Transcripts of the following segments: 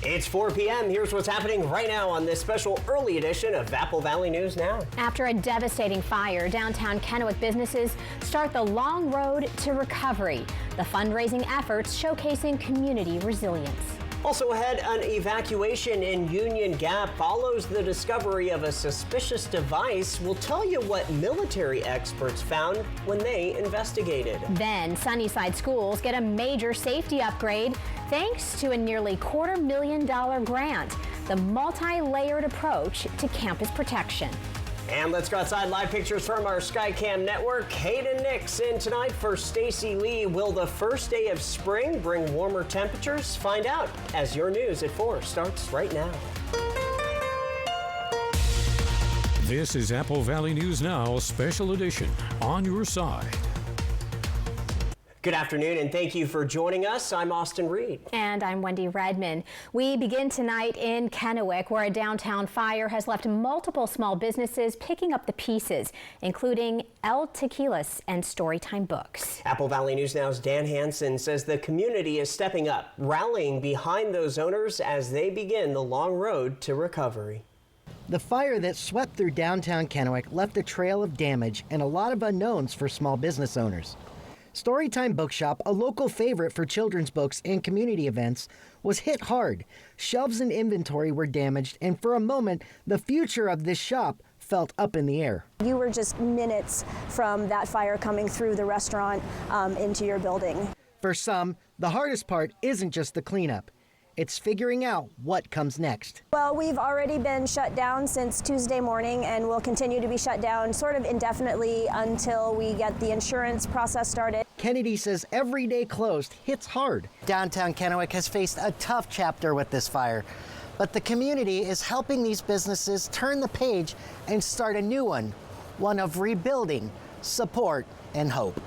It's 4 p.m. Here's what's happening right now on this special early edition of Apple Valley News Now. After a devastating fire, downtown Kennewick businesses start the long road to recovery. The fundraising efforts showcasing community resilience. Also ahead, an evacuation in Union Gap follows the discovery of a suspicious device. We'll tell you what military experts found when they investigated. Then Sunnyside schools get a major safety upgrade thanks to a nearly $250,000 grant, the multi-layered approach to campus protection. And let's go outside. Live pictures from our Skycam network. Hayden Nix in tonight for Stacy Lee. Will the first day of spring bring warmer temperatures? Find out as your news at 4 starts right now. This is Apple Valley News Now, Special Edition, on your side. Good afternoon, and thank you for joining us. I'm Austin Reed. And I'm Wendy Redman. We begin tonight in Kennewick, where a downtown fire has left multiple small businesses picking up the pieces, including El Tequilas and Storytime Books. Apple Valley News Now's Dan Hansen says the community is stepping up, rallying behind those owners as they begin the long road to recovery. The fire that swept through downtown Kennewick left a trail of damage and a lot of unknowns for small business owners. Storytime Bookshop, a local favorite for children's books and community events, was hit hard. Shelves and inventory were damaged, and for a moment, the future of this shop felt up in the air. You were just minutes from that fire coming through the restaurant into your building. For some, the hardest part isn't just the cleanup. It's figuring out what comes next. Well, we've already been shut down since Tuesday morning, and we'll continue to be shut down sort of indefinitely until we get the insurance process started. Kennedy says every day closed hits hard. Downtown Kennewick has faced a tough chapter with this fire, but the community is helping these businesses turn the page and start a new one of rebuilding, support, and hope.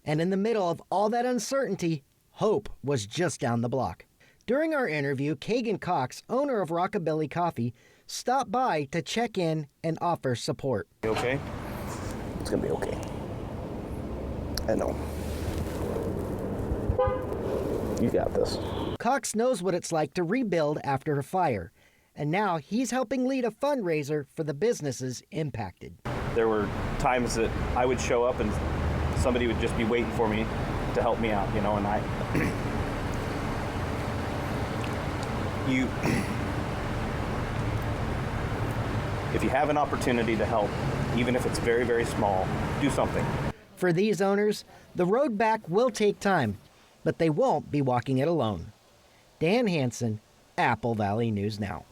And in the middle of all that uncertainty, hope was just down the block. During our interview, Kagan Cox, owner of Rockabilly Coffee, stopped by to check in and offer support. You okay? It's gonna be okay. I know. You got this. Cox knows what it's like to rebuild after a fire, and now he's helping lead a fundraiser for the businesses impacted. There were times that I would show up and somebody would just be waiting for me to help me out, and I... If you have an opportunity to help, even if it's very, very small, do something. For these owners, the road back will take time, but they won't be walking it alone. Dan Hansen, Apple Valley News Now.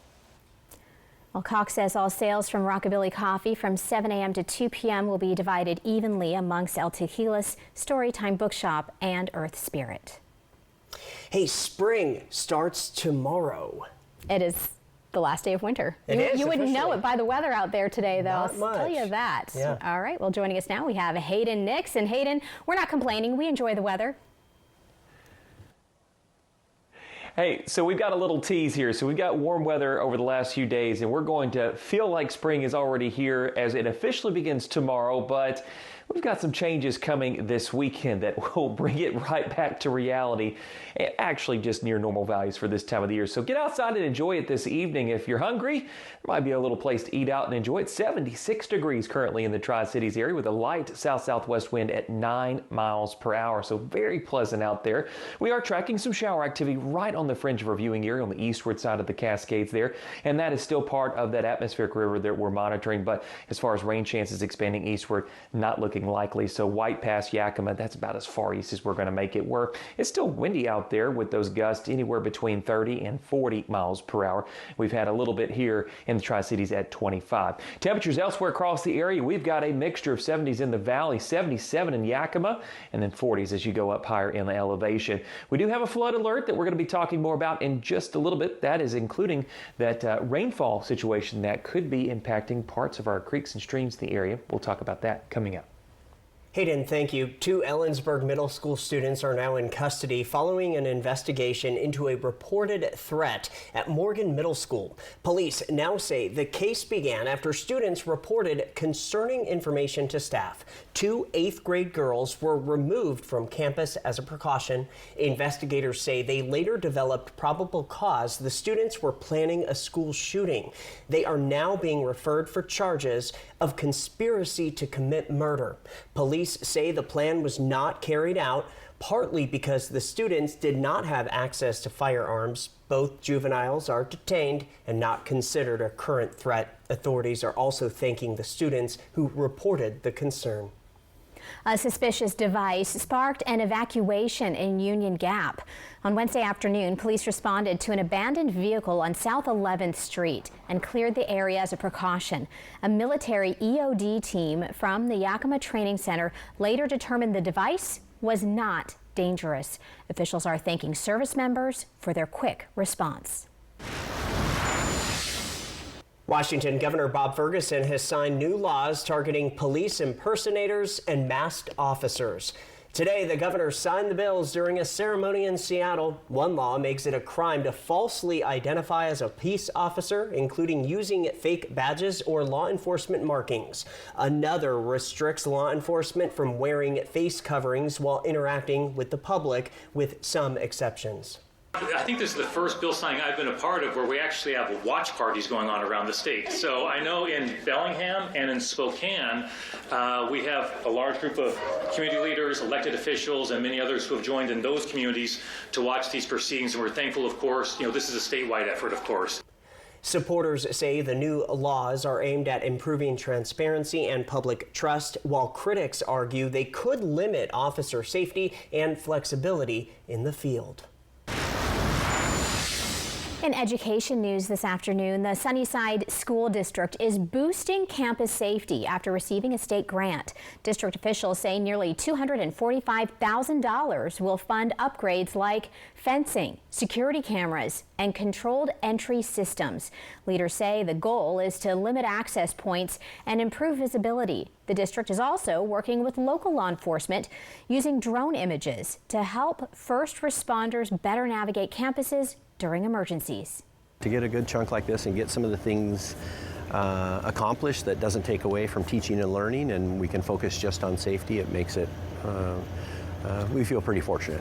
Well, Cox says all sales from Rockabilly Coffee from 7 a.m. to 2 p.m. will be divided evenly amongst El Tequilas, Storytime Bookshop, and Earth Spirit. Hey, spring starts tomorrow. It is the last day of winter. You wouldn't know it by the weather out there today, though. I'll tell you that. Yeah. All right, well, joining us now, we have Hayden Nix. And Hayden, we're not complaining. We enjoy the weather. Hey, so we've got a little tease here. So we've got warm weather over the last few days, and we're going to feel like spring is already here as it officially begins tomorrow, but we've got some changes coming this weekend that will bring it right back to reality, actually just near normal values for this time of the year. So get outside and enjoy it this evening. If you're hungry, there might be a little place to eat out and enjoy it. 76 degrees currently in the Tri-Cities area with a light south-southwest wind at 9 miles per hour. So very pleasant out there. We are tracking some shower activity right on the fringe of our viewing area on the eastward side of the Cascades there. And that is still part of that atmospheric river that we're monitoring. But as far as rain chances expanding eastward, not looking likely. So White Pass, Yakima, that's about as far east as we're going to make it work. It's still windy out there with those gusts anywhere between 30 and 40 miles per hour. We've had a little bit here in the Tri-Cities at 25. Temperatures elsewhere across the area, we've got a mixture of 70s in the valley, 77 in Yakima, and then 40s as you go up higher in the elevation. We do have a flood alert that we're going to be talking more about in just a little bit. That is including that rainfall situation that could be impacting parts of our creeks and streams in the area. We'll talk about that coming up. Hayden, thank you. 2 Ellensburg Middle School students are now in custody following an investigation into a reported threat at Morgan Middle School. Police now say the case began after students reported concerning information to staff. 2 8th grade girls were removed from campus as a precaution. Investigators say they later developed probable cause the students were planning a school shooting. They are now being referred for charges of conspiracy to commit murder. Police say the plan was not carried out, partly because the students did not have access to firearms. Both juveniles are detained and not considered a current threat. Authorities are also thanking the students who reported the concern. A suspicious device sparked an evacuation in Union Gap. On Wednesday afternoon, police responded to an abandoned vehicle on South 11th Street and cleared the area as a precaution. A military EOD team from the Yakima Training Center later determined the device was not dangerous. Officials are thanking service members for their quick response. Washington Governor Bob Ferguson has signed new laws targeting police impersonators and masked officers. Today, the governor signed the bills during a ceremony in Seattle. One law makes it a crime to falsely identify as a peace officer, including using fake badges or law enforcement markings. Another restricts law enforcement from wearing face coverings while interacting with the public, with some exceptions. I think this is the first bill signing I've been a part of where we actually have watch parties going on around the state. So I know in Bellingham and in Spokane, we have a large group of community leaders, elected officials, and many others who have joined in those communities to watch these proceedings. And we're thankful, of course, this is a statewide effort, of course. Supporters say the new laws are aimed at improving transparency and public trust, while critics argue they could limit officer safety and flexibility in the field. In education news this afternoon, the Sunnyside School District is boosting campus safety after receiving a state grant. District officials say nearly $245,000 will fund upgrades like fencing, security cameras, and controlled entry systems. Leaders say the goal is to limit access points and improve visibility. The district is also working with local law enforcement using drone images to help first responders better navigate campuses during emergencies. To get a good chunk like this and get some of the things accomplished that doesn't take away from teaching and learning, and we can focus just on safety, it makes it, we feel pretty fortunate.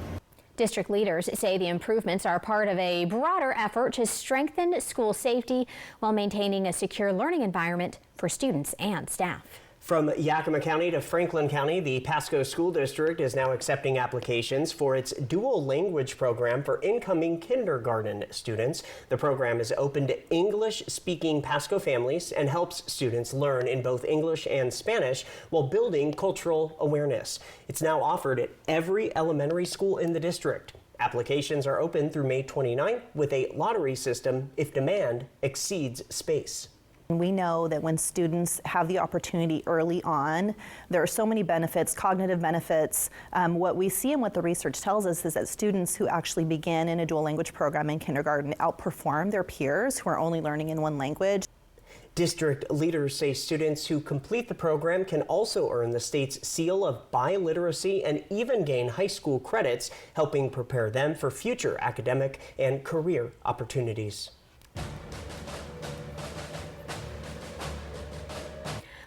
District leaders say the improvements are part of a broader effort to strengthen school safety while maintaining a secure learning environment for students and staff. From Yakima County to Franklin County, the Pasco School District is now accepting applications for its dual language program for incoming kindergarten students. The program is open to English-speaking Pasco families and helps students learn in both English and Spanish while building cultural awareness. It's now offered at every elementary school in the district. Applications are open through May 29th with a lottery system if demand exceeds space. We know that when students have the opportunity early on, there are so many benefits, cognitive benefits. What we see and what the research tells us is that students who actually begin in a dual language program in kindergarten outperform their peers who are only learning in one language. District leaders say students who complete the program can also earn the state's seal of biliteracy and even gain high school credits, helping prepare them for future academic and career opportunities.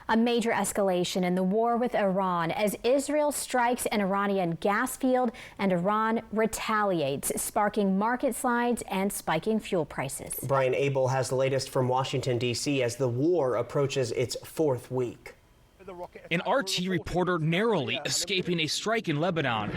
A major escalation in the war with Iran as Israel strikes an Iranian gas field and Iran retaliates, sparking market slides and spiking fuel prices. Brian Abel has the latest from Washington, D.C. as the war approaches its 4th week. An RT reporter narrowly escaping a strike in Lebanon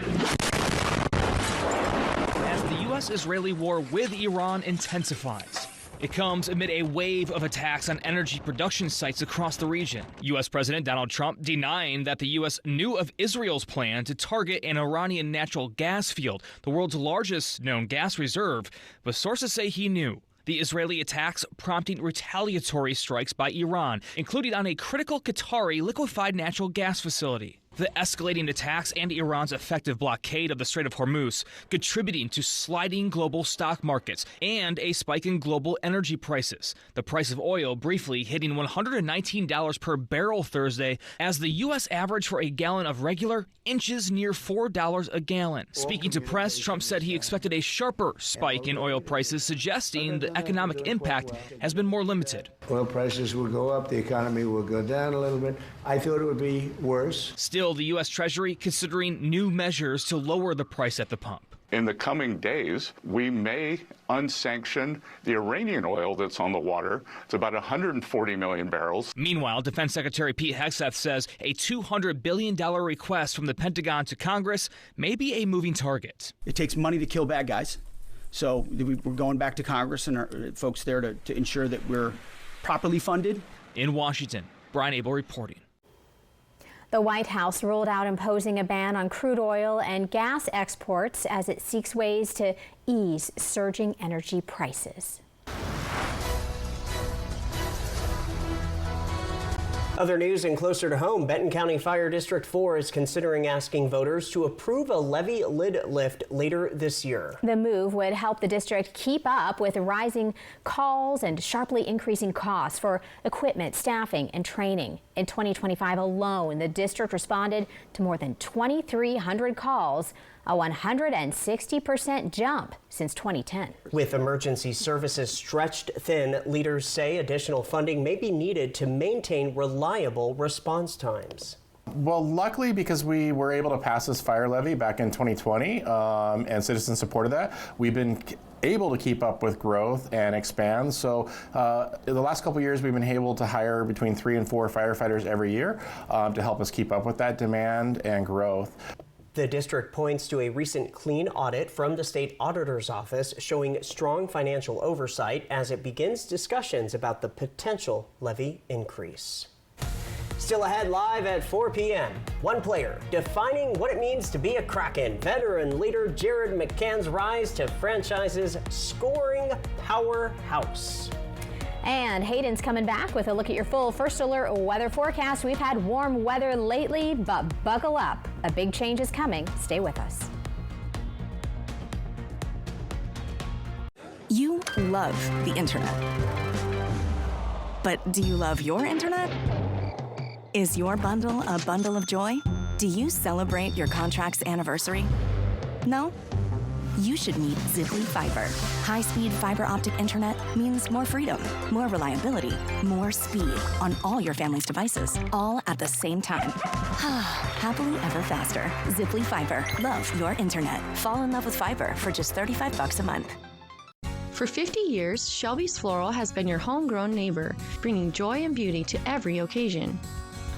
as the U.S.-Israeli war with Iran intensifies. It comes amid a wave of attacks on energy production sites across the region. U.S. President Donald Trump denying that the U.S. knew of Israel's plan to target an Iranian natural gas field, the world's largest known gas reserve, but sources say he knew. The Israeli attacks prompting retaliatory strikes by Iran, including on a critical Qatari liquefied natural gas facility. The escalating attacks and Iran's effective blockade of the Strait of Hormuz contributing to sliding global stock markets and a spike in global energy prices. The price of oil briefly hitting $119 per barrel Thursday as the U.S. average for a gallon of regular inches near $4 a gallon. Speaking to press, Trump said he expected a sharper spike in oil prices, suggesting the economic impact has been more limited. Oil prices will go up, the economy will go down a little bit. I thought it would be worse. Still, the U.S. Treasury considering new measures to lower the price at the pump. In the coming days, we may unsanction the Iranian oil that's on the water. It's about 140 million barrels. Meanwhile, Defense Secretary Pete Hegseth says a $200 billion request from the Pentagon to Congress may be a moving target. It takes money to kill bad guys. So we're going back to Congress and our folks there to ensure that we're properly funded. In Washington, Brian Abel reporting. The White House ruled out imposing a ban on crude oil and gas exports as it seeks ways to ease surging energy prices. Other news and closer to home, Benton County Fire District 4 is considering asking voters to approve a levee lid lift later this year. The move would help the district keep up with rising calls and sharply increasing costs for equipment, staffing, and training. In 2025 alone, the district responded to more than 2,300 calls, a 160% jump since 2010. With emergency services stretched thin, leaders say additional funding may be needed to maintain reliable response times. Well, luckily, because we were able to pass this fire levy back in 2020 and citizens supported that, we've been able to keep up with growth and expand. So in the last couple of years, we've been able to hire between 3 and 4 firefighters every year to help us keep up with that demand and growth. The district points to a recent clean audit from the state auditor's office showing strong financial oversight as it begins discussions about the potential levy increase. Still ahead live at 4 p.m. One player defining what it means to be a Kraken. Veteran leader Jared McCann's rise to franchise's scoring powerhouse. And Hayden's coming back with a look at your full First Alert weather forecast. We've had warm weather lately, but buckle up. A big change is coming. Stay with us. You love the internet. But do you love your internet? Is your bundle a bundle of joy? Do you celebrate your contract's anniversary? No? You should meet Ziply Fiber. High-speed fiber optic internet means more freedom, more reliability, more speed on all your family's devices, all at the same time. Happily ever faster. Ziply Fiber. Love your internet. Fall in love with fiber for just $35 a month. For 50 years, Shelby's Floral has been your homegrown neighbor, bringing joy and beauty to every occasion.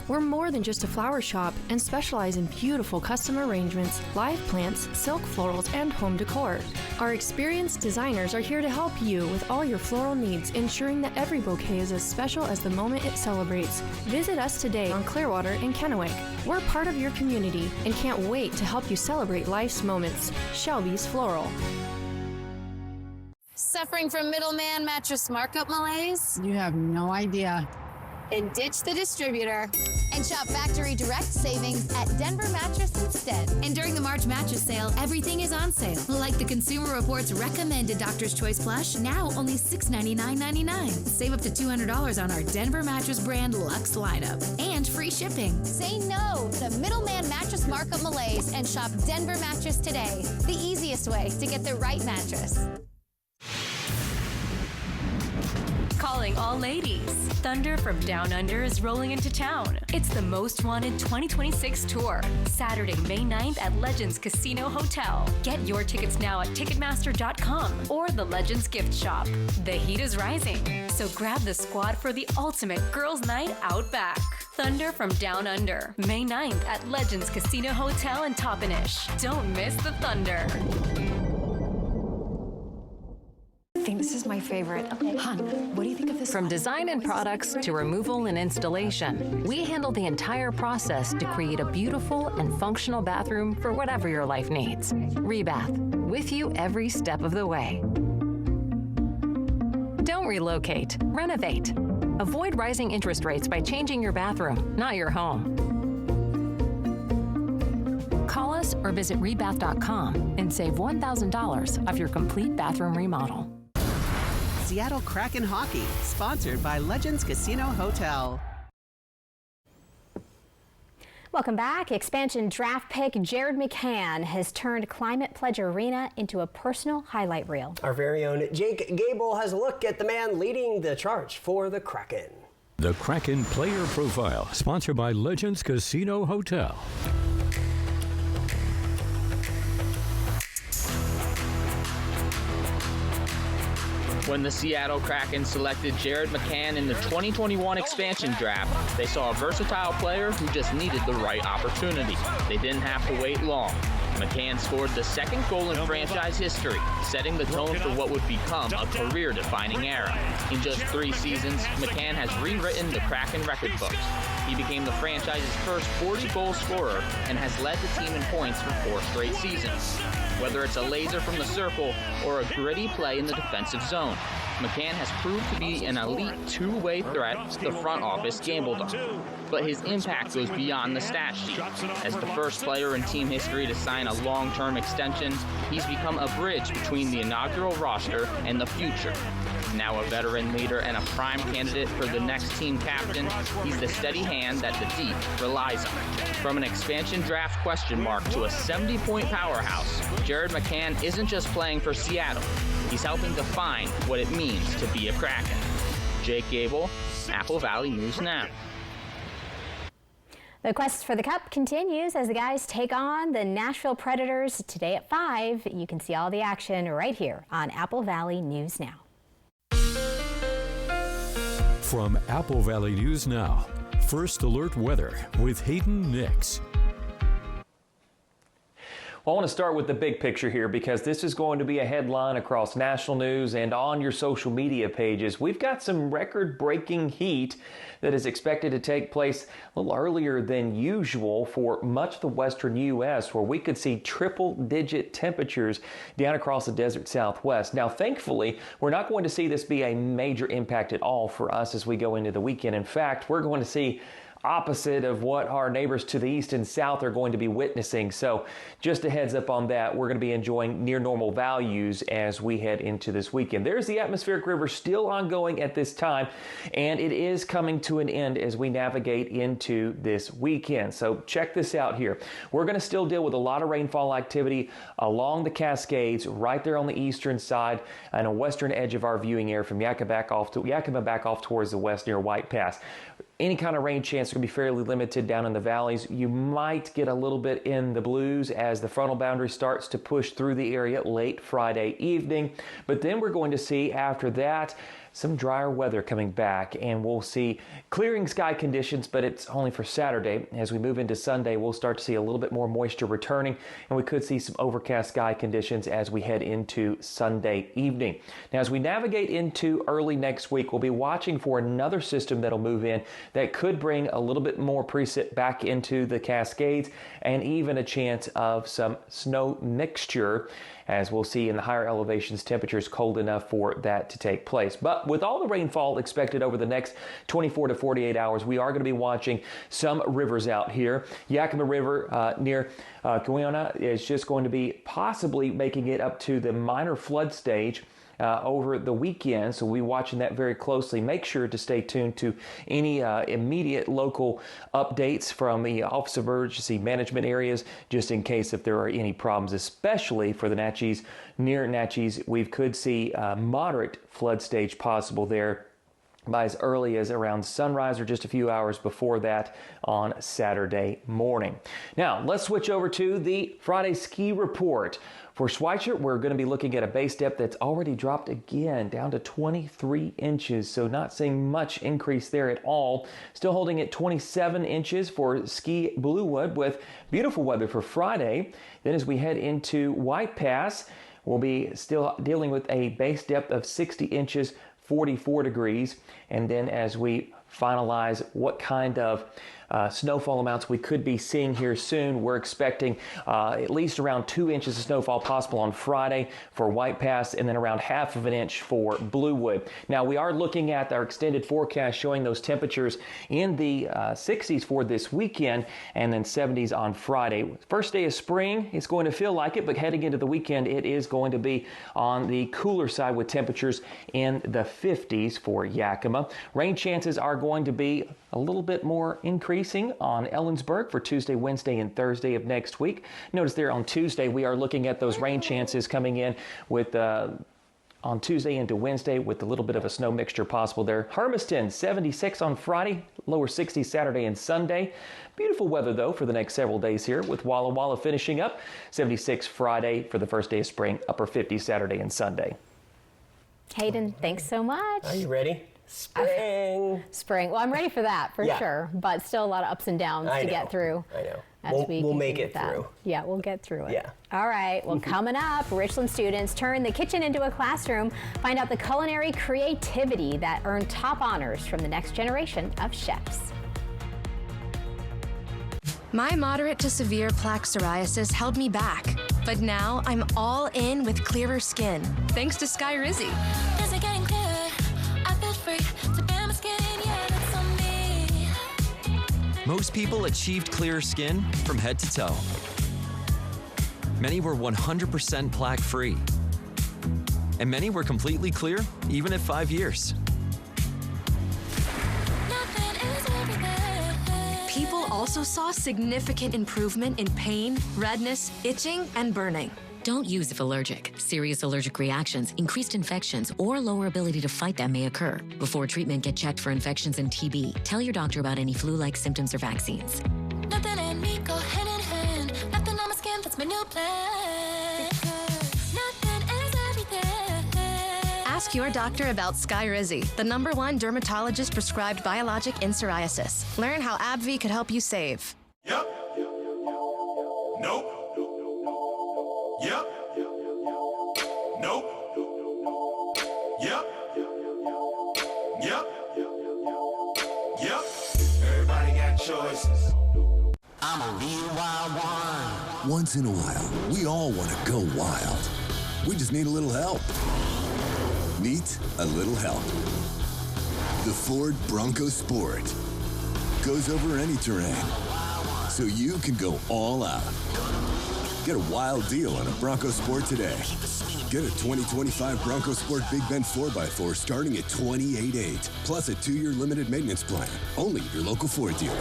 We're more than just a flower shop and specialize in beautiful custom arrangements, live plants, silk florals, and home decor. Our experienced designers are here to help you with all your floral needs, ensuring that every bouquet is as special as the moment it celebrates. Visit us today on Clearwater in Kennewick. We're part of your community and can't wait to help you celebrate life's moments. Shelby's Floral. Suffering from middleman mattress markup malaise? You have no idea. And ditch the distributor and shop factory direct savings at Denver Mattress instead. And during the March mattress sale, everything is on sale. Like the Consumer Reports recommended Doctor's Choice Plush, now only $699.99. Save up to $200 on our Denver Mattress brand Luxe lineup and free shipping. Say no to middleman mattress markup malaise and shop Denver Mattress today. The easiest way to get the right mattress. Calling all ladies. Thunder from Down Under is rolling into town. It's the Most Wanted 2026 tour. Saturday, May 9th at Legends Casino Hotel. Get your tickets now at Ticketmaster.com or the Legends gift shop. The heat is rising, so grab the squad for the ultimate girls' night out back. Thunder from Down Under, May 9th at Legends Casino Hotel in Toppenish. Don't miss the Thunder. I think this is my favorite. Okay. Hon, what do you think of this? From design and products to removal and installation, we handle the entire process to create a beautiful and functional bathroom for whatever your life needs. Rebath, with you every step of the way. Don't relocate, renovate. Avoid rising interest rates by changing your bathroom, not your home. Call us or visit rebath.com and save $1,000 off your complete bathroom remodel. Seattle Kraken Hockey, sponsored by Legends Casino Hotel. Welcome back. Expansion draft pick Jared McCann has turned Climate Pledge Arena into a personal highlight reel. Our very own Jake Gable has a look at the man leading the charge for the Kraken. The Kraken Player Profile, sponsored by Legends Casino Hotel. When the Seattle Kraken selected Jared McCann in the 2021 expansion draft, they saw a versatile player who just needed the right opportunity. They didn't have to wait long. McCann scored the second goal in franchise history, setting the tone for what would become a career-defining era. In just 3 seasons, McCann has rewritten the Kraken record books. He became the franchise's first 40-goal scorer and has led the team in points for 4 straight seasons. Whether it's a laser from the circle or a gritty play in the defensive zone, McCann has proved to be an elite two-way threat the front office gambled on. But his impact goes beyond the stat sheet. As the first player in team history to sign a long-term extension, he's become a bridge between the inaugural roster and the future. Now a veteran leader and a prime candidate for the next team captain, he's the steady hand that the deep relies on. From an expansion draft question mark to a 70-point powerhouse, Jared McCann isn't just playing for Seattle. He's helping define what it means to be a Kraken. Jake Gable, Apple Valley News Now. The quest for the Cup continues as the guys take on the Nashville Predators today at 5. You can see all the action right here on Apple Valley News Now. From Apple Valley News Now, First Alert Weather with Hayden Nix. Well, I want to start with the big picture here because this is going to be a headline across national news and on your social media pages. We've got some record-breaking heat that is expected to take place a little earlier than usual for much of the western U.S., where we could see triple-digit temperatures down across the desert Southwest. Now, thankfully, we're not going to see this be a major impact at all for us as we go into the weekend. In fact, we're going to see opposite of what our neighbors to the east and south are going to be witnessing. So just a heads up on that. We're going to be enjoying near normal values as we head into this weekend. There's the atmospheric river still ongoing at this time, and it is coming to an end as we navigate into this weekend. So check this out here. We're going to still deal with a lot of rainfall activity along the Cascades right there on the eastern side and a western edge of our viewing area from Yakima back off towards the west near White Pass. Any kind of rain chance is going to be fairly limited down in the valleys. You might get a little bit in the blues as the frontal boundary starts to push through the area late Friday evening. But then we're going to see after that some drier weather coming back, and we'll see clearing sky conditions, but it's only for Saturday. As we move into Sunday, we'll start to see a little bit more moisture returning, and we could see some overcast sky conditions as we head into Sunday evening. Now, as we navigate into early next week, we'll be watching for another system that'll move in that could bring a little bit more precip back into the Cascades and even a chance of some snow mixture, as we'll see in the higher elevations, temperatures cold enough for that to take place. But with all the rainfall expected over the next 24 to 48 hours, we are going to be watching some rivers out here. Yakima River near Guyana is just going to be possibly making it up to the minor flood stage over the weekend, so we'll be watching that very closely. Make sure to stay tuned to any immediate local updates from the Office of Emergency Management areas, just in case if there are any problems, especially for the Natchez. Near Natchez, we could see moderate flood stage possible there by as early as around sunrise or just a few hours before that on Saturday morning. Now, let's switch over to the Friday ski report. For Schweitzer, we're going to be looking at a base depth that's already dropped again down to 23 inches, so not seeing much increase there at all. Still holding at 27 inches for Ski Bluewood with beautiful weather for Friday. Then as we head into White Pass, we'll be still dealing with a base depth of 60 inches, 44 degrees. And then as we finalize what kind of snowfall amounts we could be seeing here soon. We're expecting at least around 2 inches of snowfall possible on Friday for White Pass, and then around half of an inch for Bluewood. Now, we are looking at our extended forecast showing those temperatures in the 60s for this weekend, and then 70s on Friday. First day of spring, it's going to feel like it, but heading into the weekend, it is going to be on the cooler side with temperatures in the 50s for Yakima. Rain chances are going to be a little bit more increasing on Ellensburg for Tuesday, Wednesday, and Thursday of next week. Notice there on Tuesday, we are looking at those rain chances coming in with on Tuesday into Wednesday with a little bit of a snow mixture possible there. Hermiston, 76 on Friday, lower 60s Saturday and Sunday. Beautiful weather, though, for the next several days here, with Walla Walla finishing up 76 Friday for the first day of spring, upper 50s Saturday and Sunday. Hayden, thanks so much. Are you ready? Spring. Spring. Well, I'm ready for that for sure, but still a lot of ups and downs to get through. I know. We'll make it through. Yeah, we'll get through it. Yeah. All right. Well, coming up, Richland students turn the kitchen into a classroom. Find out the culinary creativity that earned top honors from the next generation of chefs. My moderate to severe plaque psoriasis held me back, but now I'm all in with clearer skin, thanks to Skyrizi. Most people achieved clearer skin from head to toe. Many were 100% plaque-free. And many were completely clear, even at 5 years. People also saw significant improvement in pain, redness, itching, and burning. Don't use if allergic. Serious allergic reactions, increased infections, or lower ability to fight them may occur. Before treatment, get checked for infections and TB. Tell your doctor about any flu-like symptoms or vaccines. Nothing and me go hand in hand. Nothing on my skin, that's my new plan. Nothing is everything. Ask your doctor about Skyrizi, the #1 dermatologist prescribed biologic in psoriasis. Learn how AbbVie could help you save. Yep. Nope. Yep. Nope. Yep. Yep. Yep. Everybody got choices. I'm a real wild one. Once in a while, we all want to go wild. We just need a little help. Meet a little help. The Ford Bronco Sport goes over any terrain, so you can go all out. Get a wild deal on a Bronco Sport today. Get a 2025 Bronco Sport Big Bend 4x4 starting at $28,800, plus a 2-year limited maintenance plan. Only at your local Ford dealer.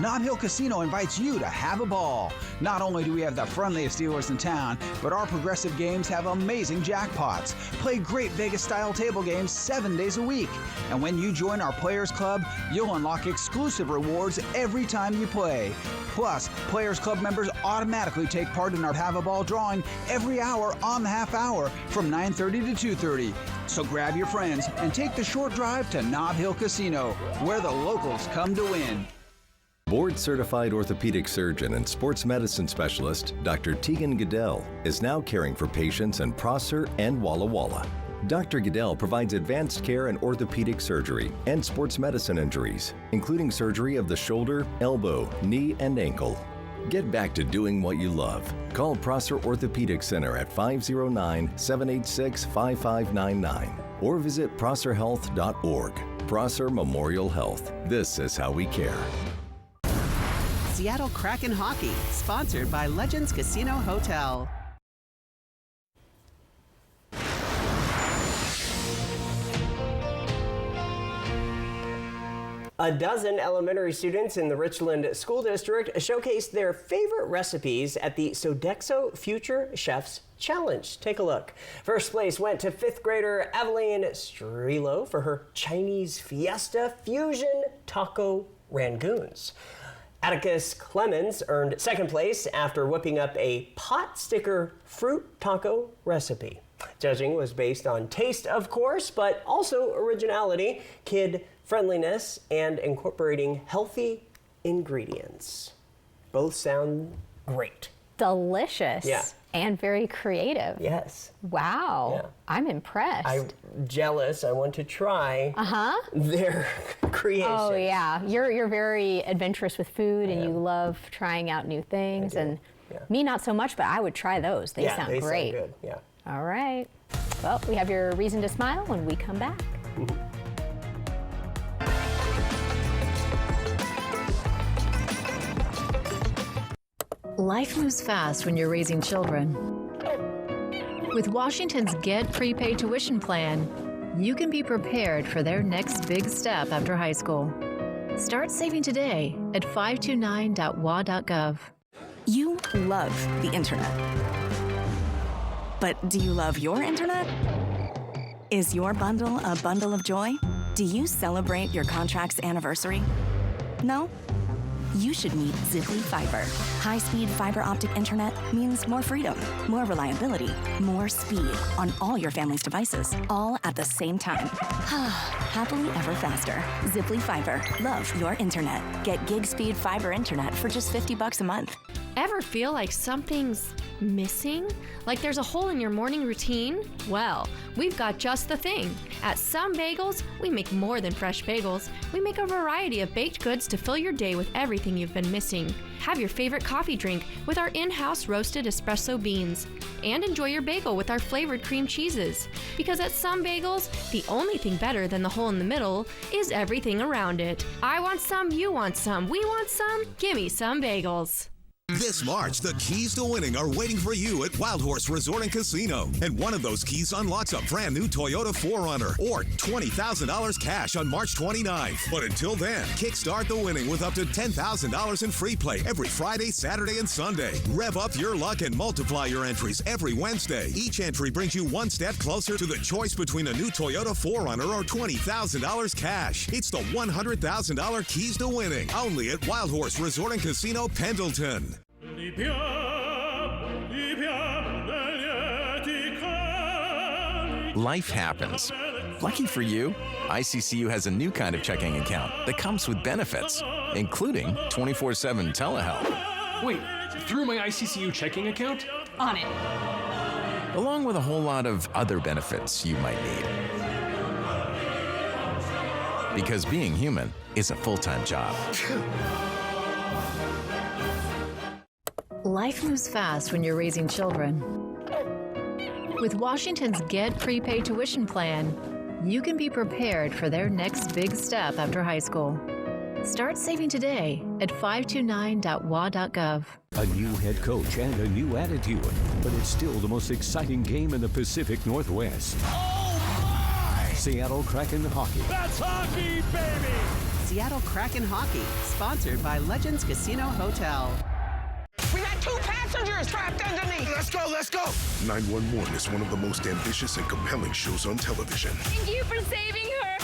Nob Hill Casino invites you to have a ball. Not only do we have the friendliest dealers in town, but our progressive games have amazing jackpots. Play great Vegas-style table games 7 days a week. And when you join our Players Club, you'll unlock exclusive rewards every time you play. Plus, Players Club members automatically take part in our Have a Ball drawing every hour on the half hour from 9:30 to 2:30. So grab your friends and take the short drive to Nob Hill Casino, where the locals come to win. Board-certified orthopedic surgeon and sports medicine specialist, Dr. Tegan Goodell, is now caring for patients in Prosser and Walla Walla. Dr. Goodell provides advanced care in orthopedic surgery and sports medicine injuries, including surgery of the shoulder, elbow, knee, and ankle. Get back to doing what you love. Call Prosser Orthopedic Center at 509-786-5599 or visit prosserhealth.org. Prosser Memorial Health. This is how we care. Seattle Kraken Hockey, sponsored by Legends Casino Hotel. A dozen elementary students in the Richland School District showcased their favorite recipes at the Sodexo Future Chefs Challenge. Take a look. First place went to 5th grader Evelyn Strelo for her Chinese Fiesta Fusion Taco Rangoons. Atticus Clemens earned 2nd place after whipping up a pot sticker fruit taco recipe. Judging was based on taste, of course, but also originality, kid friendliness, and incorporating healthy ingredients. Both sound great. Delicious. Yeah. And very creative. Yes. Wow. Yeah. I'm impressed. I'm jealous. I want to try their creation. Oh yeah, you're very adventurous with food, and you love trying out new things. And me, not so much, but I would try those. They sound great. Sound good. Yeah. All right. Well, we have your reason to smile when we come back. Life moves fast when you're raising children. With Washington's Get Prepaid Tuition Plan, you can be prepared for their next big step after high school. Start saving today at 529.wa.gov. You love the internet. But do you love your internet? Is your bundle a bundle of joy? Do you celebrate your contract's anniversary? No? You should meet Ziply Fiber. High-speed fiber optic internet means more freedom, more reliability, more speed on all your family's devices, all at the same time. Happily ever faster. Ziply Fiber. Love your internet. Get gig speed fiber internet for just $50 a month. Ever feel like something's missing? Like there's a hole in your morning routine? Well, we've got just the thing. At Some Bagels, we make more than fresh bagels. We make a variety of baked goods to fill your day with everything you've been missing. Have your favorite coffee drink with our in-house roasted espresso beans. And enjoy your bagel with our flavored cream cheeses. Because at Some Bagels, the only thing better than the hole in the middle is everything around it. I want some, you want some, we want some, gimme Some Bagels. This March, the keys to winning are waiting for you at Wild Horse Resort and Casino. And one of those keys unlocks a brand new Toyota 4Runner or $20,000 cash on March 29th. But until then, kickstart the winning with up to $10,000 in free play every Friday, Saturday, and Sunday. Rev up your luck and multiply your entries every Wednesday. Each entry brings you one step closer to the choice between a new Toyota 4Runner or $20,000 cash. It's the $100,000 keys to winning, only at Wild Horse Resort and Casino, Pendleton. Life happens. Lucky for you, ICCU has a new kind of checking account that comes with benefits, including 24/7 telehealth. Wait, through my ICCU checking account? On it. Along with a whole lot of other benefits you might need. Because being human is a full-time job. Life moves fast when you're raising children. With Washington's Get Prepaid Tuition Plan, you can be prepared for their next big step after high school. Start saving today at 529.wa.gov. A new head coach and a new attitude, but it's still the most exciting game in the Pacific Northwest. Seattle Kraken Hockey. That's hockey, baby! Seattle Kraken Hockey, sponsored by Legends Casino Hotel. We got 2 passengers trapped underneath. Let's go, let's go. 911 is one of the most ambitious and compelling shows on television. Thank you for saving her.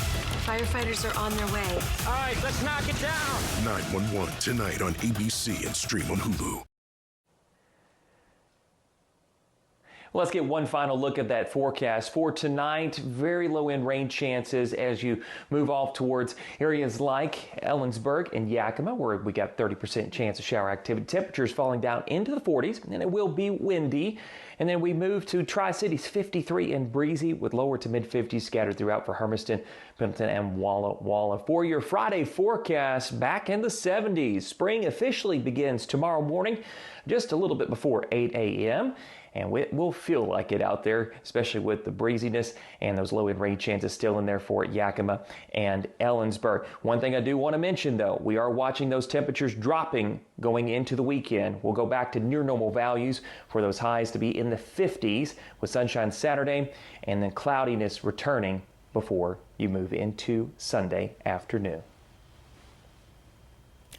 Firefighters are on their way. All right, let's knock it down. 911 tonight on ABC and stream on Hulu. Let's get one final look at that forecast for tonight. Very low-end rain chances as you move off towards areas like Ellensburg and Yakima, where we got 30% chance of shower activity. Temperatures falling down into the 40s, and it will be windy. And then we move to Tri-Cities, 53 and breezy with lower to mid-50s scattered throughout for Hermiston, Pendleton, and Walla Walla. For your Friday forecast, back in the 70s. Spring officially begins tomorrow morning, just a little bit before 8 a.m., and it will feel like it out there, especially with the breeziness and those low-end rain chances still in there for Yakima and Ellensburg. One thing I do want to mention, though, we are watching those temperatures dropping going into the weekend. We'll go back to near normal values for those highs to be in the 50s with sunshine Saturday and then cloudiness returning before you move into Sunday afternoon.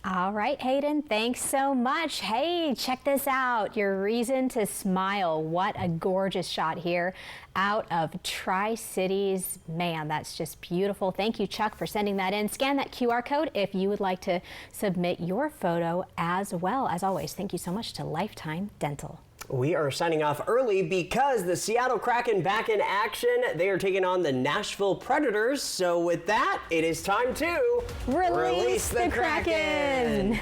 All right, Hayden, thanks so much. Hey, check this out. Your reason to smile. What a gorgeous shot here out of Tri-Cities. Man, that's just beautiful. Thank you, Chuck, for sending that in. Scan that QR code if you would like to submit your photo as well. As always, thank you so much to Lifetime Dental. We are signing off early because the Seattle Kraken back in action. They are taking on the Nashville Predators. So with that, it is time to release the Kraken.